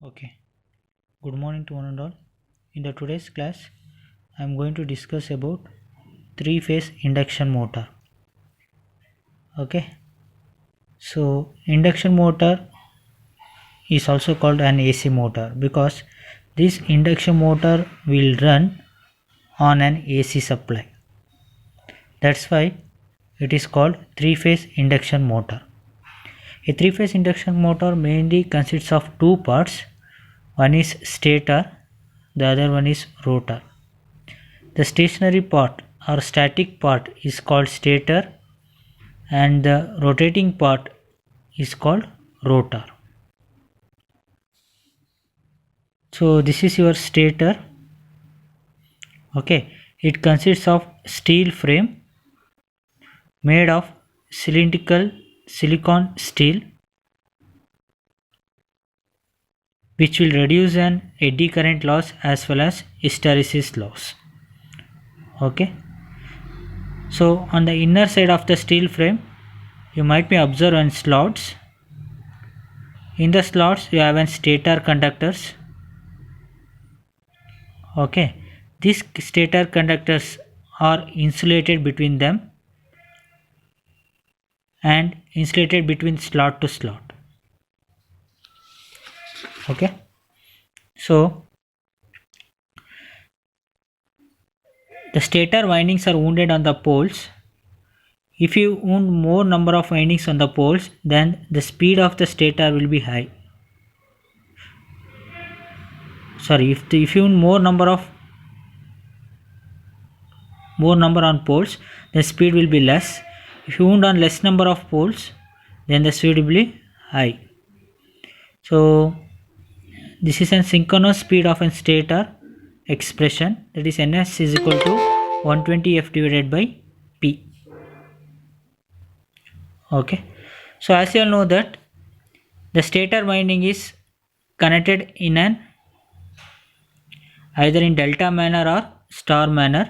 Okay, good morning to one and all. In the today's class, I am going to discuss about three-phase induction motor. Okay, so induction motor is also called an AC motor because this induction motor will run on an AC supply. That's why it is called three-phase induction motor. A three-phase induction motor mainly consists of two parts. One is stator, the other one is rotor. The stationary part or static part is called stator and the rotating part is called rotor. So this is your stator. Okay, it consists of steel frame made of cylindrical silicon steel which will reduce an eddy current loss as well as hysteresis loss. Okay, so on the inner side of the steel frame you might be observing slots. In the slots you have an stator conductors. Okay, these stator conductors are insulated between them and insulated between slot to slot. Okay, so the stator windings are wounded on the poles. If you wound more number of windings on the poles, then the speed of the stator will be high. Sorry, if you wound more number on poles, the speed will be less. If you wound on less number of poles, then the speed will be high. So this is a synchronous speed of a stator expression, that is ns is equal to 120f divided by p. Okay, so as you all know that the stator winding is connected in an either in delta manner or star manner.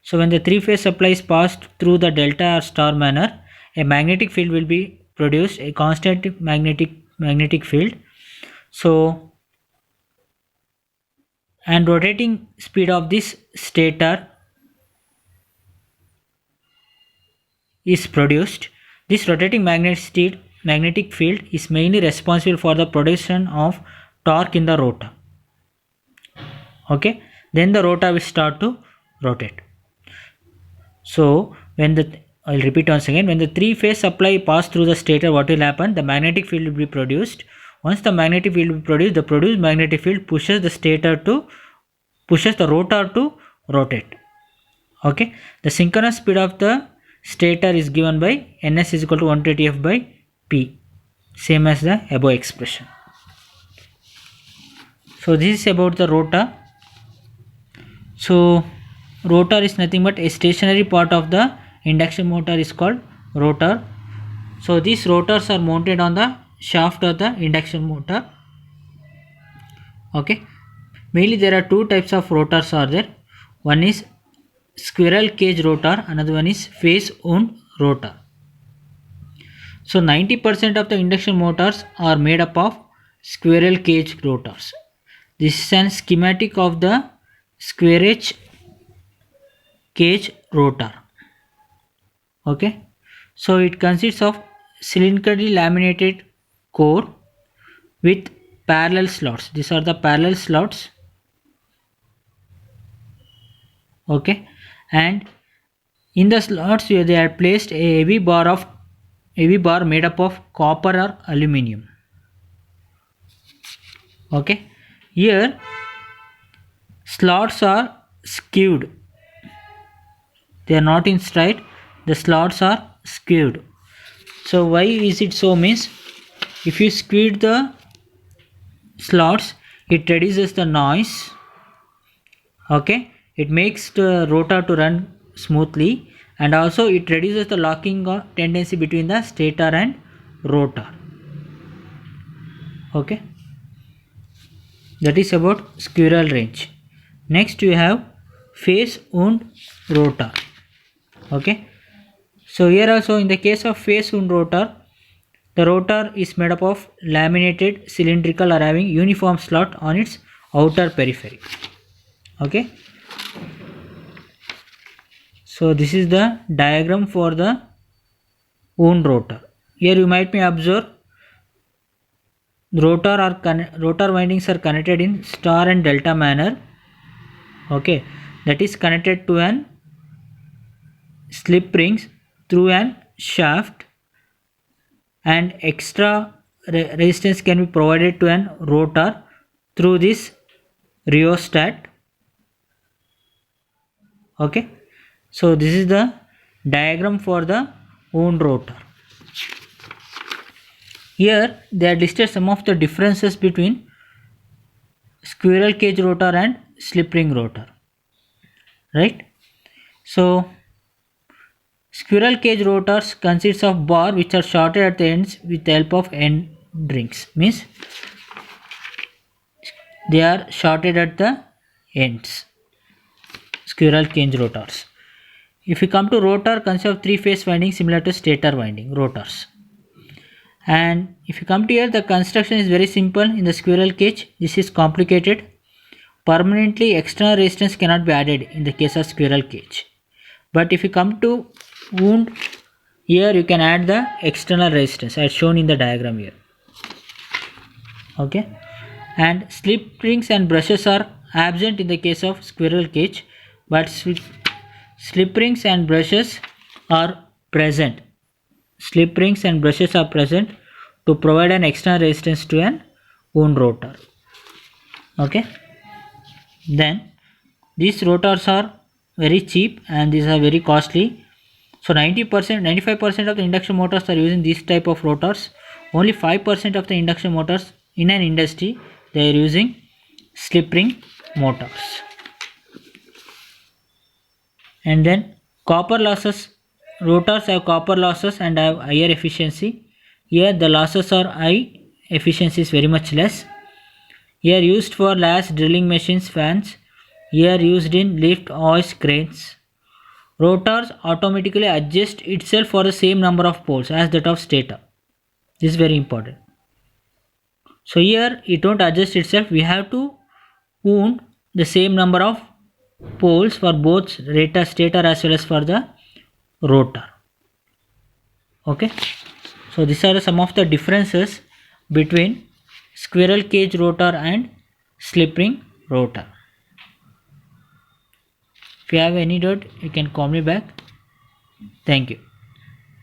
So when the three-phase supply is passed through the delta or star manner, a magnetic field will be produced, a constant magnetic field. So and rotating speed of this stator is produced. This rotating magnetic field is mainly responsible for the production of torque in the rotor. Okay, then the rotor will start to rotate. So I'll repeat once again, when the three-phase supply pass through the stator, what will happen? The magnetic field will be produced. Once the magnetic field will be produced, the produced magnetic field pushes the rotor to rotate. Okay, the synchronous speed of the stator is given by ns is equal to 120f by p, same as the above expression. So this is about the rotor. So rotor is nothing but a stationary part of the induction motor is called rotor. So these rotors are mounted on the shaft of the induction motor. Okay, mainly there are two types of rotors are there. One is squirrel cage rotor, another one is phase wound rotor. So 90% of the induction motors are made up of squirrel cage rotors. This is an schematic of the squirrel cage rotor. Okay, so it consists of cylindrically laminated core with parallel slots. These are the parallel slots. Okay, and in the slots they are placed a heavy bar made up of copper or aluminium. Okay, here slots are skewed, they are not in straight, the slots are skewed. So why is it so? Means if you skew the slots, it reduces the noise. Okay, it makes the rotor to run smoothly, and also it reduces the locking tendency between the stator and rotor. Okay, that is about squirrel range. Next you have phase wound rotor. Okay, so here also in the case of phase wound rotor, The rotor is made up of laminated cylindrical or having uniform slot on its outer periphery. Okay. So this is the diagram for the wound rotor. Here you might may observe rotor windings are connected in star and delta manner. Okay, that is connected to an slip rings through an shaft, and extra resistance can be provided to an rotor through this rheostat. Okay, so this is the diagram for the wound rotor. Here they are listed some of the differences between squirrel cage rotor and slip ring rotor, right? So squirrel cage rotors consists of bar which are shorted at the ends with the help of end rings, means they are shorted at the ends. Squirrel cage rotors. If we come to rotor, consists of three-phase winding similar to stator winding rotors. And if you come to here, the construction is very simple. In the squirrel cage, this is complicated. Permanently external resistance cannot be added in the case of squirrel cage. But if you come to wound, here you can add the external resistance as shown in the diagram here. Okay. And slip rings and brushes are absent in the case of squirrel cage, but slip rings and brushes are present. Slip rings and brushes are present to provide an external resistance to an wound rotor. Okay. Then these rotors are very cheap and these are very costly. So 95% of the induction motors are using this type of rotors. Only 5% of the induction motors in an industry, they are using slip ring motors. And then copper losses. Rotors have copper losses and have higher efficiency. Here the losses are high, efficiency is very much less. Here used for lath drilling machines, fans. Here used in lift, hoist, cranes. Rotors automatically adjust itself for the same number of poles as that of stator. This is very important. So here it don't adjust itself. We have to wound the same number of poles for both stator as well as for the rotor. Okay. So these are some of the differences between squirrel cage rotor and slip ring rotor. If you have any doubt, you can call me back. Thank you.